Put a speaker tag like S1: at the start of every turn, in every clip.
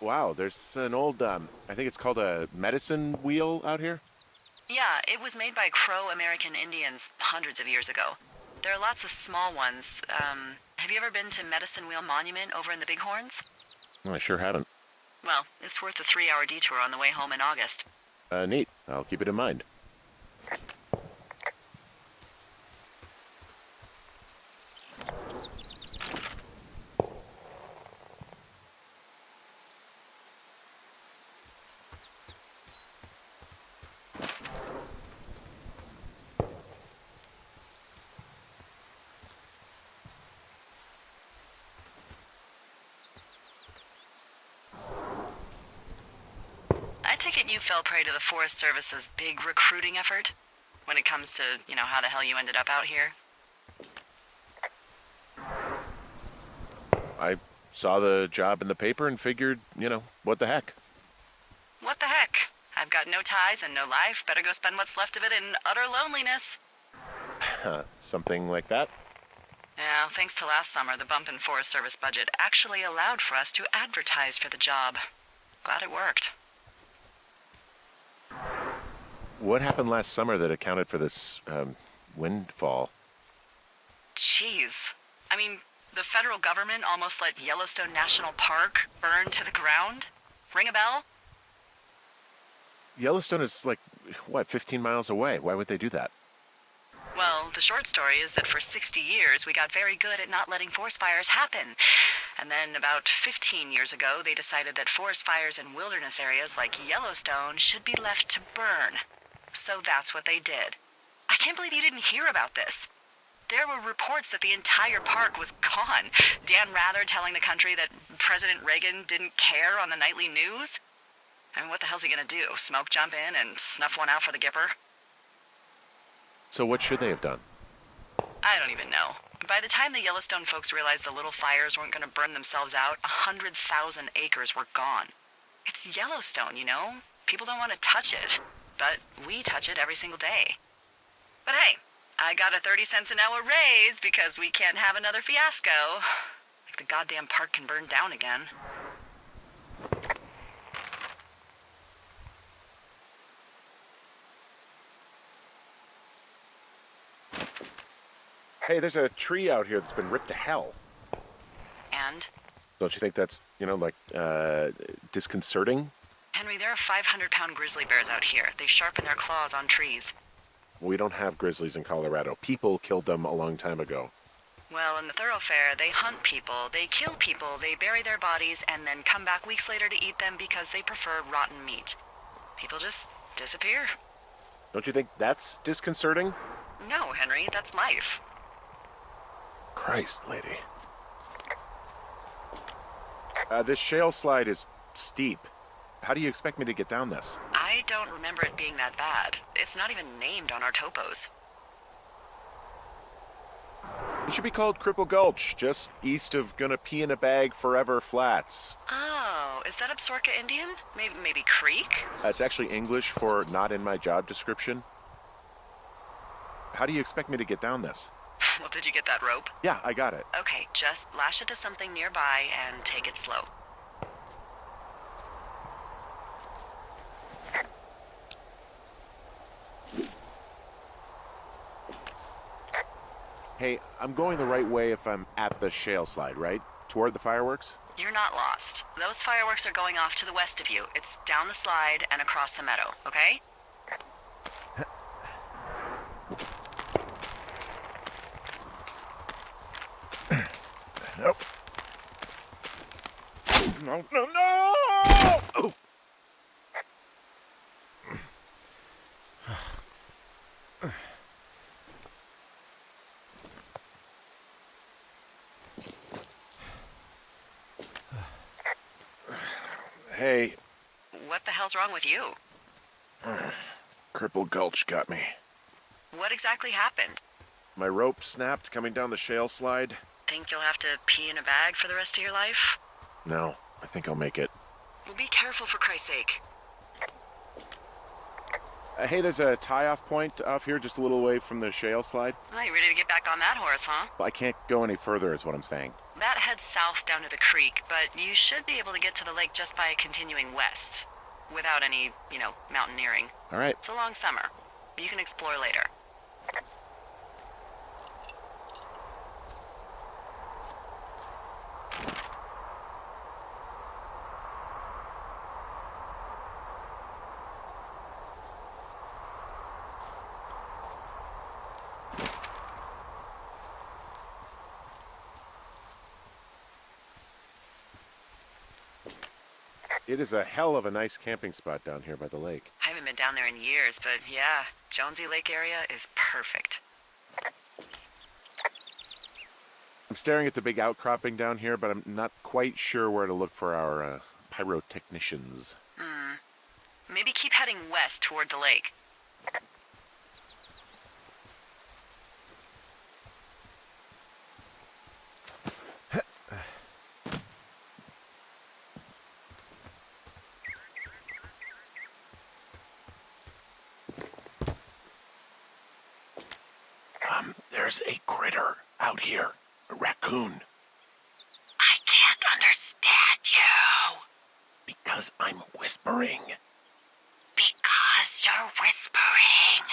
S1: Wow, there's an old, I think it's called a medicine wheel out here.
S2: Yeah, it was made by Crow-American Indians hundreds of years ago. There are lots of small ones. Have you ever been to Medicine Wheel Monument over in the Bighorns?
S1: Well, I sure haven't.
S2: Well, it's worth a 3-hour detour on the way home in August.
S1: Neat. I'll keep it in mind.
S2: I take it you fell prey to the Forest Service's big recruiting effort? When it comes to, how the hell you ended up out here?
S1: I saw the job in the paper and figured, what the heck.
S2: What the heck? I've got no ties and no life. Better go spend what's left of it in utter loneliness.
S1: Something like that?
S2: Yeah, thanks to last summer, the bump in Forest Service budget actually allowed for us to advertise for the job. Glad it worked.
S1: What happened last summer that accounted for this, windfall?
S2: Jeez. I mean, the federal government almost let Yellowstone National Park burn to the ground? Ring a bell?
S1: Yellowstone is 15 miles away. Why would they do that?
S2: Well, the short story is that for 60 years, we got very good at not letting forest fires happen. And then about 15 years ago, they decided that forest fires in wilderness areas like Yellowstone should be left to burn. So that's what they did. I can't believe you didn't hear about this. There were reports that the entire park was gone. Dan Rather telling the country that President Reagan didn't care on the nightly news. I mean, what the hell's he gonna do? Smoke jump in and snuff one out for the Gipper?
S1: So what should they have done?
S2: I don't even know. By the time the Yellowstone folks realized the little fires weren't gonna burn themselves out, 100,000 acres were gone. It's Yellowstone, People don't want to touch it. But we touch it every single day. But hey, I got a 30 cents an hour raise because we can't have another fiasco. Like the goddamn park can burn down again.
S1: Hey, there's a tree out here that's been ripped to hell.
S2: And?
S1: Don't you think that's, disconcerting?
S2: Henry, there are 500-pound grizzly bears out here. They sharpen their claws on trees.
S1: We don't have grizzlies in Colorado. People killed them a long time ago.
S2: Well, in the thoroughfare, they hunt people, they kill people, they bury their bodies, and then come back weeks later to eat them because they prefer rotten meat. People just disappear.
S1: Don't you think that's disconcerting?
S2: No, Henry, that's life.
S1: Christ, lady. This shale slide is steep. How do you expect me to get down this?
S2: I don't remember it being that bad. It's not even named on our topos.
S1: It should be called Cripple Gulch, just east of Gonna Pee in a Bag Forever Flats.
S2: Oh, is that Absaroka Indian? Maybe Creek?
S1: It's actually English for not in my job description. How do you expect me to get down this?
S2: Well, did you get that rope?
S1: Yeah, I got it.
S2: Okay, just lash it to something nearby and take it slow.
S1: Hey, I'm going the right way if I'm at the shale slide, right? Toward the fireworks?
S2: You're not lost. Those fireworks are going off to the west of you. It's down the slide and across the meadow, okay?
S1: Nope. No! Oh. Hey.
S2: What the hell's wrong with you?
S1: Cripple Gulch got me.
S2: What exactly happened?
S1: My rope snapped coming down the shale slide.
S2: Think you'll have to pee in a bag for the rest of your life?
S1: No, I think I'll make it.
S2: Well, be careful for Christ's sake.
S1: Hey, there's a tie-off point off here just a little away from the shale slide.
S2: Well, you ready to get back on that horse, huh?
S1: Well, I can't go any further is what I'm saying.
S2: That heads south down to the creek, but you should be able to get to the lake just by continuing west. Without any, mountaineering.
S1: All right.
S2: It's a long summer. You can explore later.
S1: It is a hell of a nice camping spot down here by the lake.
S2: I haven't been down there in years, but yeah, Jonesy Lake area is perfect.
S1: I'm staring at the big outcropping down here, but I'm not quite sure where to look for our pyrotechnicians.
S2: Maybe keep heading west toward the lake.
S1: There's a critter out here. A raccoon.
S2: I can't understand you.
S1: Because I'm whispering.
S2: Because you're whispering.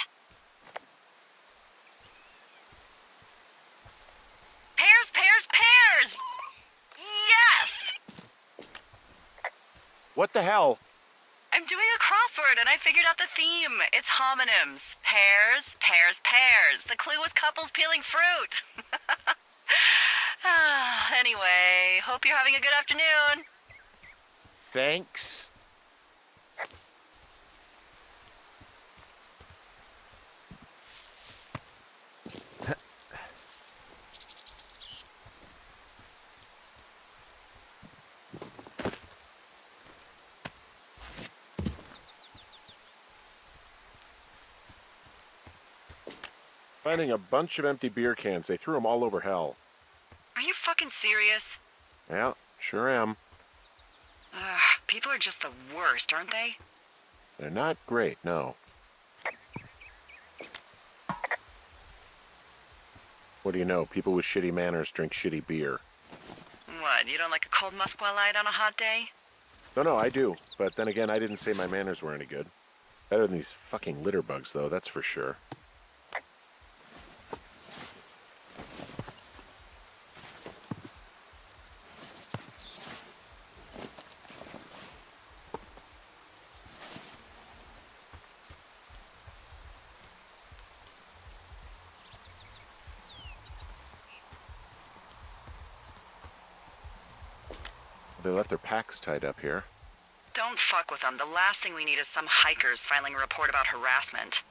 S2: Pears, pears, pears! Yes!
S1: What the hell?
S2: I'm doing a crossword and I figured out the theme. It's homonyms. Pears, pears, pears. The clue was couples peeling fruit. Anyway, hope you're having a good afternoon.
S1: Thanks. Finding a bunch of empty beer cans. They threw them all over hell.
S2: Are you fucking serious?
S1: Yeah, sure am.
S2: People are just the worst, aren't they?
S1: They're not great, no. What do you know? People with shitty manners drink shitty beer.
S2: What, you don't like a cold Musqua Light on a hot day?
S1: No, I do. But then again, I didn't say my manners were any good. Better than these fucking litter bugs, though, that's for sure. They left their packs tied up here.
S2: Don't fuck with them. The last thing we need is some hikers filing a report about harassment.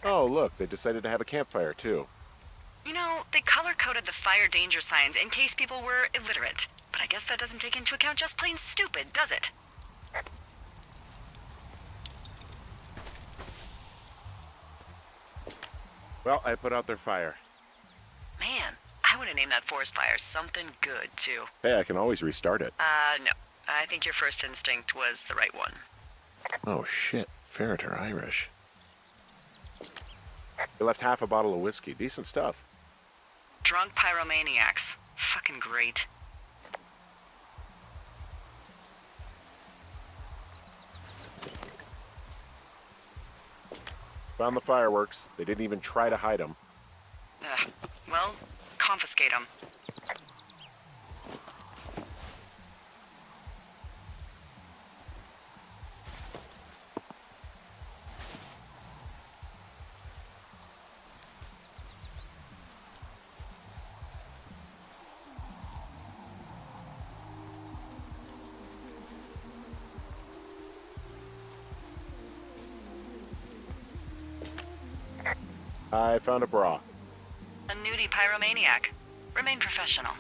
S1: Oh, look, they decided to have a campfire, too.
S2: You know, they color-coded the fire danger signs in case people were illiterate. But I guess that doesn't take into account just plain stupid, does it?
S1: Well, I put out their fire.
S2: Man, I would have named that forest fire something good, too.
S1: Hey, I can always restart it.
S2: No. I think your first instinct was the right one.
S1: Oh, shit. Ferret are Irish. They left half a bottle of whiskey. Decent stuff.
S2: Drunk pyromaniacs. Fucking great.
S1: Found the fireworks. They didn't even try to hide them.
S2: Well, confiscate them.
S1: I found a bra.
S2: A nudie pyromaniac. Remain professional.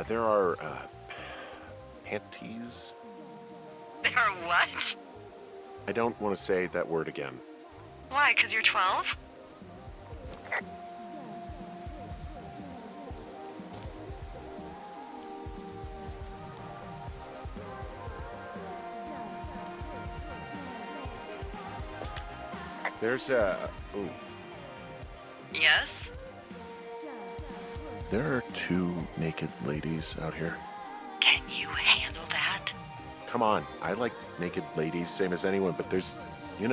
S1: There are, panties?
S2: They are what?
S1: I don't want to say that word again.
S2: Why, 'cause you're 12?
S1: There's a... Ooh.
S2: Yes?
S1: There are 2 naked ladies out here.
S2: Can you handle that?
S1: Come on, I like naked ladies, same as anyone, but there's,
S2: 2?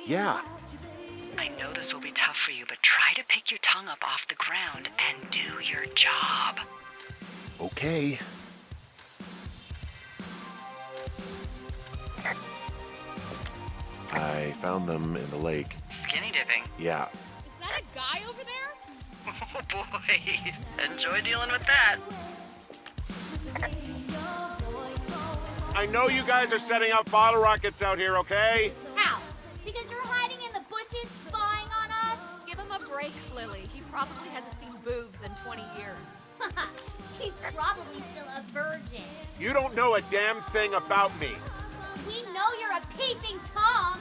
S1: Yeah.
S2: I know this will be tough for you, but try to pick your tongue up off the ground and do your job.
S1: Okay. I found them in the lake.
S2: Skinny dipping.
S1: Yeah.
S3: Is that a guy over there?
S2: Oh boy. Enjoy dealing with that.
S1: I know you guys are setting up bottle rockets out here, okay?
S4: How? Because you're hiding in the bushes spying on us?
S3: Give him a break, Lily. He probably hasn't seen boobs in 20 years.
S4: He's probably still a virgin.
S1: You don't know a damn thing about me.
S4: We know you're a peeping Tom.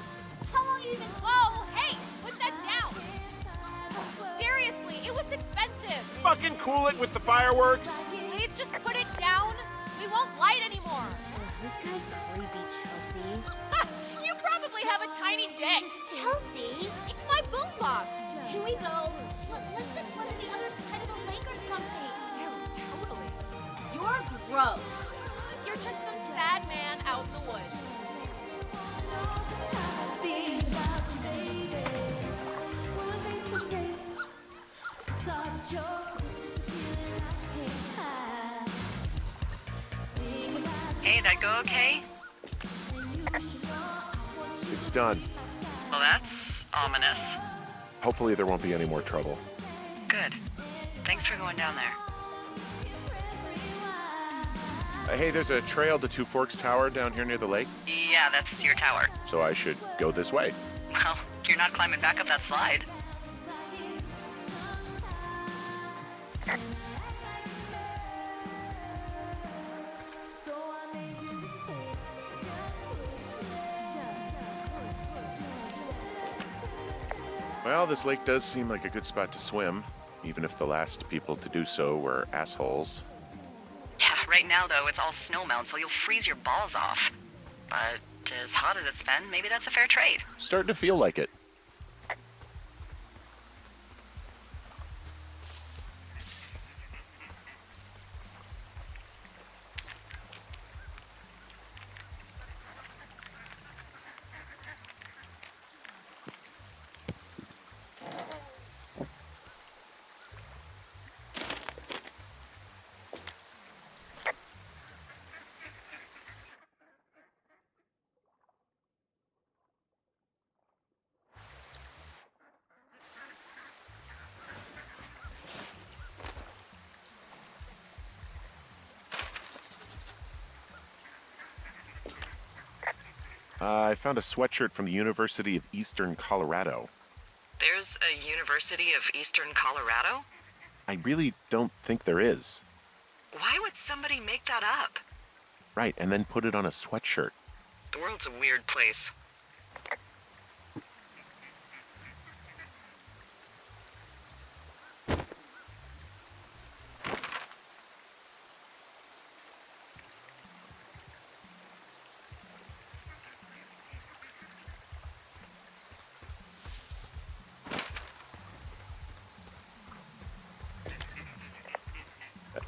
S4: How long you been...
S3: Whoa, hey, put that down. Seriously, it was expensive.
S1: Fucking cool it with the fireworks.
S3: Please just put it down. We won't light anymore.
S4: This guy's creepy, Chelsea.
S3: You probably have a tiny dick.
S4: Chelsea?
S3: It's my boombox.
S4: Can we go? Let's just swim to the other side of the lake or something.
S3: Yeah, totally.
S4: You're gross.
S3: You're just some sad man out in the woods.
S2: Hey, that go okay?
S1: It's done.
S2: Well, that's ominous.
S1: Hopefully there won't be any more trouble.
S2: Good. Thanks for going down there.
S1: Hey, there's a trail to Two Forks Tower down here near the lake,
S2: Yeah, that's your tower.
S1: so I should go this way.
S2: Well, you're not climbing back up that slide.
S1: Well, this lake does seem like a good spot to swim, even if the last people to do so were assholes.
S2: Yeah, right now, though, it's all snowmelt, so you'll freeze your balls off. But as hot as it's been, maybe that's a fair trade.
S1: Starting to feel like it. I found a sweatshirt from the University of Eastern Colorado.
S2: There's a University of Eastern Colorado?
S1: I really don't think there is.
S2: Why would somebody make that up?
S1: Right, and then put it on a sweatshirt.
S2: The world's a weird place.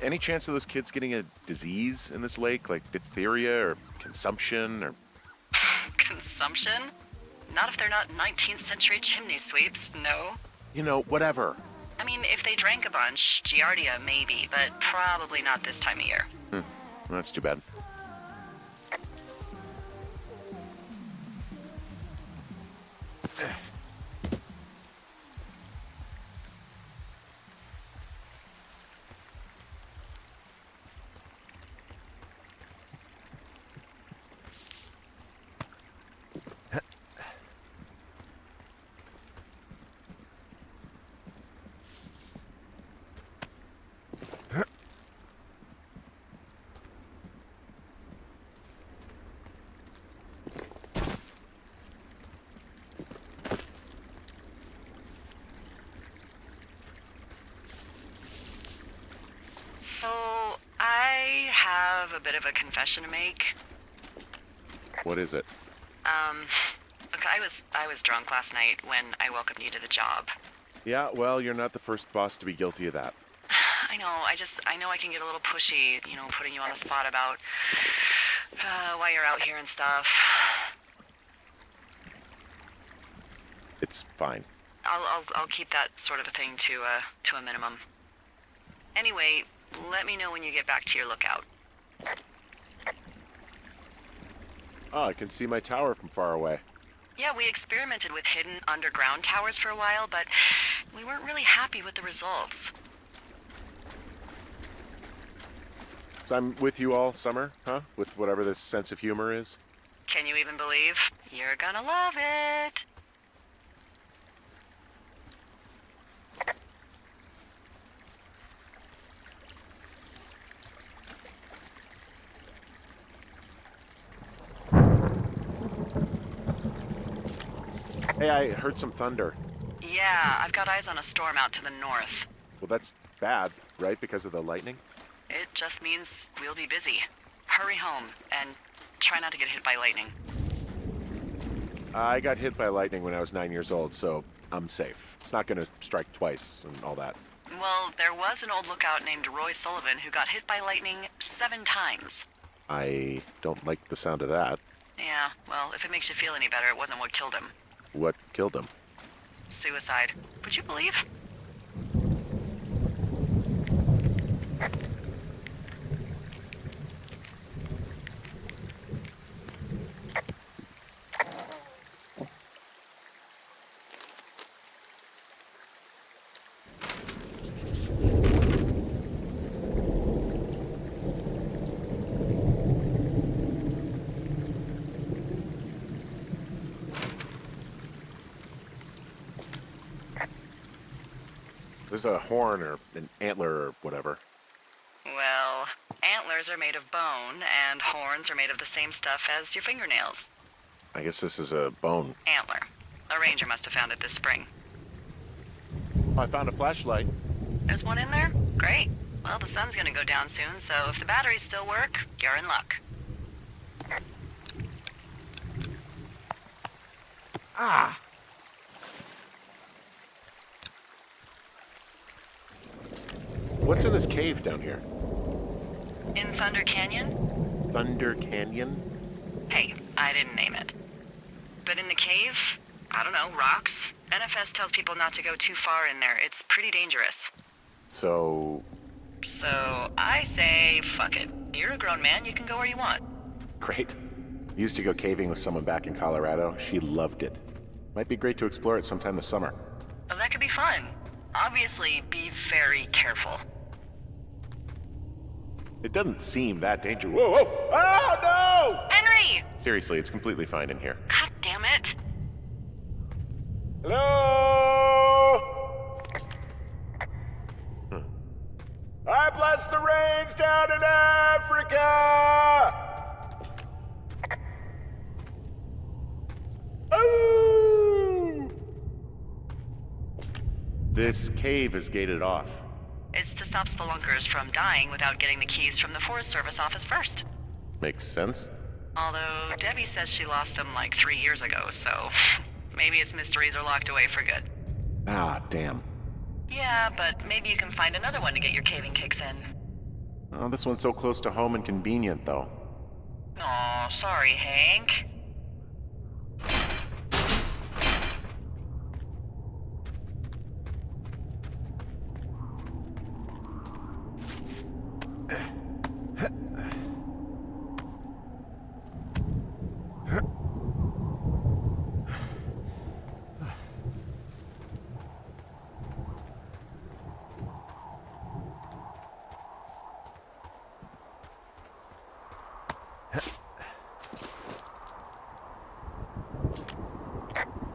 S1: Any chance of those kids getting a disease in this lake, like diphtheria or consumption or...
S2: Consumption? Not if they're not 19th century chimney sweeps, no.
S1: You know, whatever.
S2: I mean, if they drank a bunch, Giardia maybe, but probably not this time of year.
S1: Well, that's too bad.
S2: So, I have a bit of a confession to make.
S1: What is it?
S2: Look, I was drunk last night when I welcomed you to the job.
S1: Yeah, well, you're not the first boss to be guilty of that.
S2: I know, I know I can get a little pushy, putting you on the spot about why you're out here and stuff.
S1: It's fine.
S2: I'll keep that sort of a thing to a minimum. Anyway, let me know when you get back to your lookout.
S1: Oh, I can see my tower from far away.
S2: Yeah, we experimented with hidden underground towers for a while, but we weren't really happy with the results.
S1: So I'm with you all summer, huh? With whatever this sense of humor is.
S2: Can you even believe? You're gonna love it.
S1: Hey, I heard some thunder.
S2: Yeah, I've got eyes on a storm out to the north.
S1: Well, that's bad, right? Because of the lightning?
S2: It just means we'll be busy. Hurry home, and try not to get hit by lightning.
S1: I got hit by lightning when I was 9 years old, so I'm safe. It's not gonna strike twice and all that.
S2: Well, there was an old lookout named Roy Sullivan who got hit by lightning 7 times.
S1: I don't like the sound of that.
S2: Yeah, well, if it makes you feel any better, it wasn't what killed him.
S1: What killed him?
S2: Suicide. Would you believe?
S1: There's a horn or an antler or whatever.
S2: Well, antlers are made of bone, and horns are made of the same stuff as your fingernails.
S1: I guess this is a bone.
S2: Antler. A ranger must have found it this spring.
S1: Oh, I found a flashlight.
S2: There's one in there? Great. Well, the sun's gonna go down soon, so if the batteries still work, you're in luck.
S1: Ah! What's in this cave down here?
S2: In Thunder Canyon?
S1: Thunder Canyon?
S2: Hey, I didn't name it. But in the cave, I don't know, rocks. NFS tells people not to go too far in there. It's pretty dangerous.
S1: So
S2: I say, fuck it. You're a grown man, you can go where you want.
S1: great. Used to go caving with someone back in Colorado. She loved it. Might be great to explore it sometime this summer.
S2: Well, that could be fun. Obviously, be very careful.
S1: It doesn't seem that dangerous. Whoa, whoa! Oh, no!
S2: Henry!
S1: Seriously, it's completely fine in here.
S2: God damn it.
S1: Hello? I bless the rains down in Africa! Ooh! This cave is gated off.
S2: It's to stop spelunkers from dying without getting the keys from the Forest Service office first.
S1: Makes sense.
S2: Although Debbie says she lost them like 3 years ago, so maybe its mysteries are locked away for good.
S1: Ah, damn.
S2: Yeah, but maybe you can find another one to get your caving kicks in.
S1: Oh, this one's so close to home and convenient, though.
S2: Aw, sorry, Hank.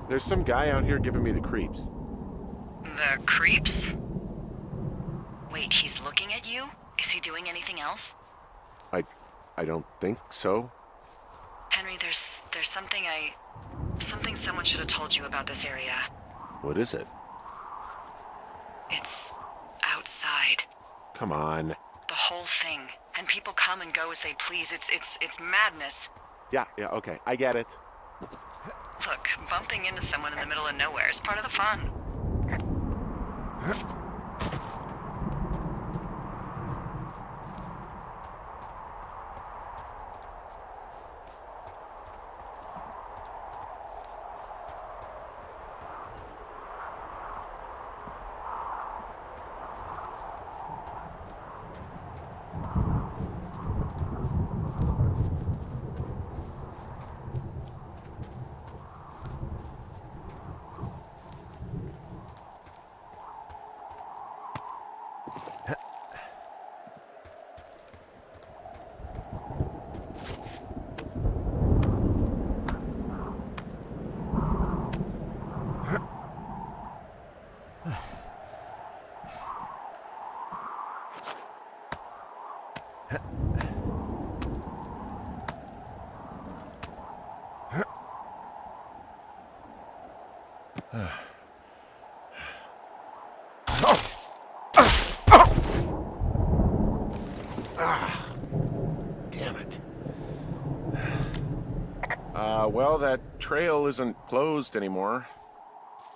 S1: There's some guy out here giving me the creeps.
S2: The creeps? Wait, he's looking at you? Is he doing anything else?
S1: I don't think so.
S2: Henry, there's something someone should have told you about this area.
S1: What is it?
S2: It's outside.
S1: Come on.
S2: The whole thing. And people come and go as they please. It's madness.
S1: Yeah, okay. I get it.
S2: Look, bumping into someone in the middle of nowhere is part of the fun.
S1: Damn it. Well, that trail isn't closed anymore.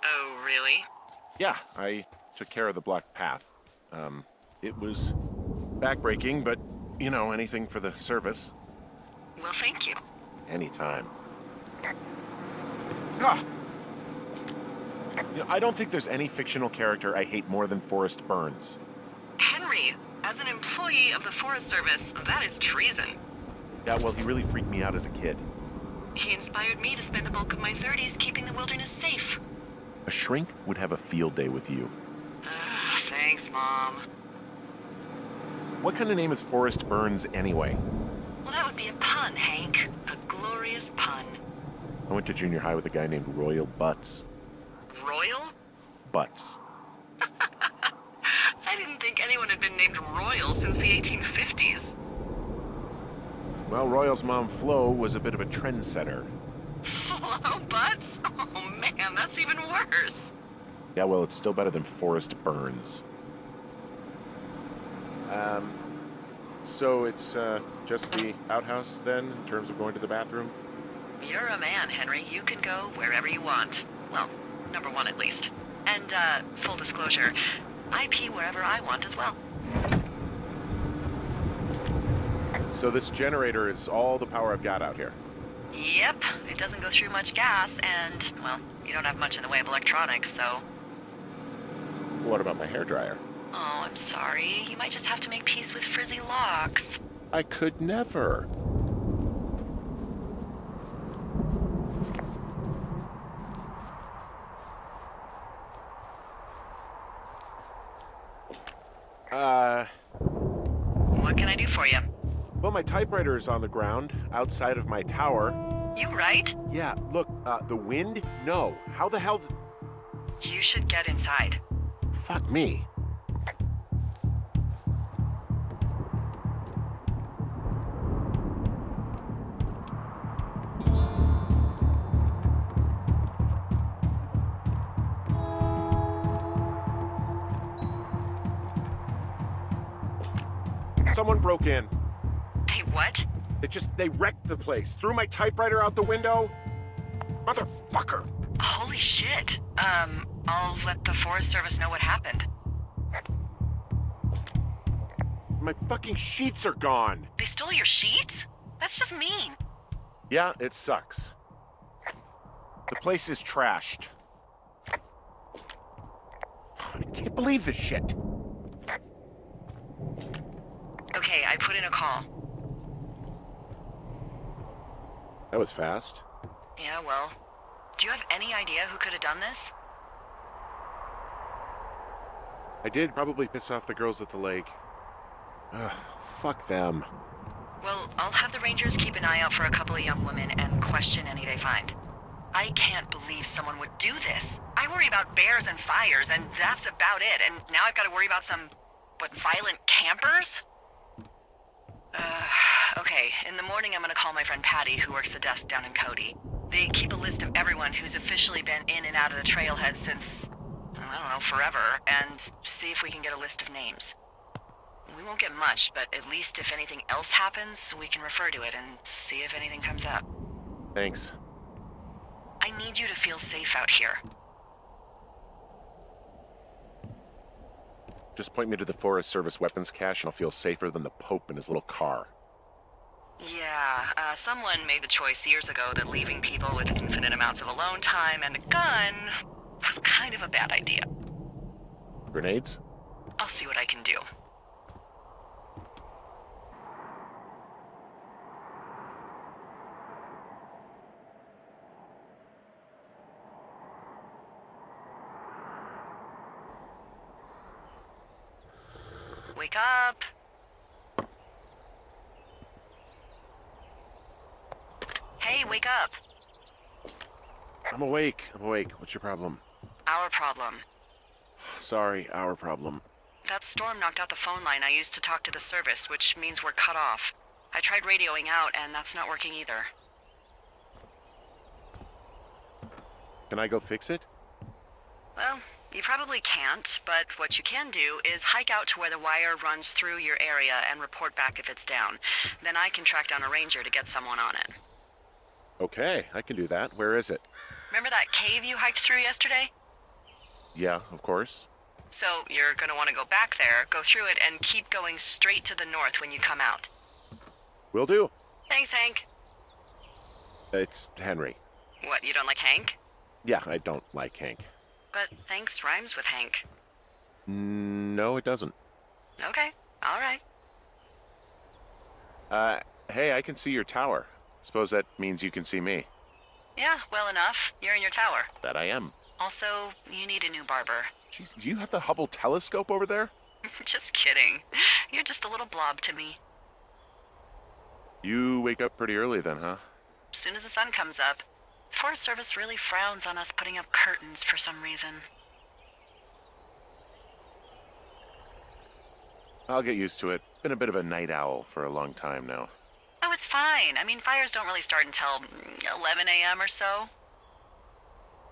S2: Oh, really?
S1: Yeah, I took care of the blocked path. It was backbreaking, but, you know, anything for the service.
S2: Well, thank you.
S1: Anytime. Ah! You know, I don't think there's any fictional character I hate more than Forrest Burns.
S2: Henry, as an employee of the Forest Service, that is treason.
S1: Yeah, well, he really freaked me out as a kid.
S2: He inspired me to spend the bulk of my 30s keeping the wilderness safe.
S1: A shrink would have a field day with you.
S2: Thanks, Mom.
S1: What kind of name is Forrest Burns anyway?
S2: Well, that would be a pun, Hank. A glorious pun.
S1: I went to junior high with a guy named Royal Butts.
S2: Royal?
S1: Butts.
S2: I didn't think anyone had been named Royal since the 1850s.
S1: Well, Royal's mom, Flo, was a bit of a trendsetter.
S2: Flo Butts? Oh man, that's even worse.
S1: Yeah, well, it's still better than Forrest Burns. So it's just the outhouse then, in terms of going to the bathroom?
S2: You're a man, Henry. You can go wherever you want. Well, number one at least. And, full disclosure, I pee wherever I want as well.
S1: So this generator is all the power I've got out here.
S2: Yep, it doesn't go through much gas, and, well, you don't have much in the way of electronics, so...
S1: What about my hairdryer?
S2: Oh, I'm sorry. You might just have to make peace with frizzy locks.
S1: I could never.
S2: What can I do for you?
S1: Well, my typewriter is on the ground, outside of my tower.
S2: You right?
S1: Yeah, look, the wind? No. How the hell...
S2: You should get inside.
S1: Fuck me. Someone broke in.
S2: Hey, what?
S1: They wrecked the place. Threw my typewriter out the window. Motherfucker.
S2: Holy shit. I'll let the Forest Service know what happened.
S1: My fucking sheets are gone.
S2: They stole your sheets? That's just mean.
S1: Yeah, it sucks. The place is trashed. I can't believe this shit.
S2: Okay, I put in a call.
S1: That was fast.
S2: Yeah, well, do you have any idea who could have done this?
S1: I did probably piss off the girls at the lake. Ugh, fuck them.
S2: Well, I'll have the Rangers keep an eye out for a couple of young women and question any they find. I can't believe someone would do this. I worry about bears and fires, and that's about it. And now I've got to worry about some, violent campers? Okay, in the morning I'm gonna call my friend Patty, who works the desk down in Cody. They keep a list of everyone who's officially been in and out of the trailhead since, I don't know, forever, and see if we can get a list of names. We won't get much, but at least if anything else happens, we can refer to it and see if anything comes up.
S1: Thanks.
S2: I need you to feel safe out here.
S1: Just point me to the Forest Service weapons cache and I'll feel safer than the Pope in his little car.
S2: Yeah, someone made the choice years ago that leaving people with infinite amounts of alone time and a gun was kind of a bad idea.
S1: Grenades?
S2: I'll see what I can do. Wake up! Hey, wake up!
S1: I'm awake. What's your problem?
S2: Our problem.
S1: Sorry, our problem.
S2: That storm knocked out the phone line I used to talk to the service, which means we're cut off. I tried radioing out, and that's not working either.
S1: Can I go fix it?
S2: Well, you probably can't, but what you can do is hike out to where the wire runs through your area and report back if it's down. Then I can track down a ranger to get someone on it.
S1: Okay, I can do that. Where is it?
S2: Remember that cave you hiked through yesterday?
S1: Yeah, of course.
S2: So you're gonna want to go back there, go through it, and keep going straight to the north when you come out.
S1: Will do.
S2: Thanks, Hank.
S1: It's Henry.
S2: What, you don't like Hank?
S1: Yeah, I don't like Hank.
S2: But thanks rhymes with Hank.
S1: No, it doesn't.
S2: Okay, all right.
S1: Hey, I can see your tower. Suppose that means you can see me.
S2: Yeah, well enough. You're in your tower.
S1: That I am.
S2: Also, you need a new barber.
S1: Jeez, do you have the Hubble telescope over there?
S2: Just kidding. You're just a little blob to me.
S1: You wake up pretty early then, huh?
S2: As soon as the sun comes up. Forest Service really frowns on us putting up curtains for some reason.
S1: I'll get used to it. Been a bit of a night owl for a long time now.
S2: Oh, it's fine. I mean, fires don't really start until 11 a.m. or so.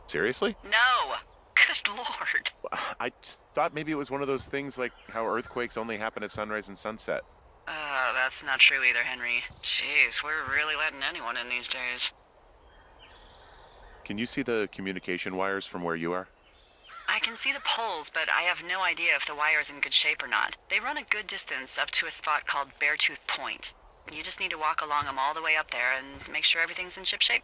S1: Seriously?
S2: No! Good lord.
S1: I just thought maybe it was one of those things like how earthquakes only happen at sunrise and sunset.
S2: That's not true either, Henry. Jeez, we're really letting anyone in these days.
S1: Can you see the communication wires from where you are?
S2: I can see the poles, but I have no idea if the wire's in good shape or not. They run a good distance up to a spot called Beartooth Point. You just need to walk along them all the way up there and make sure everything's in ship shape.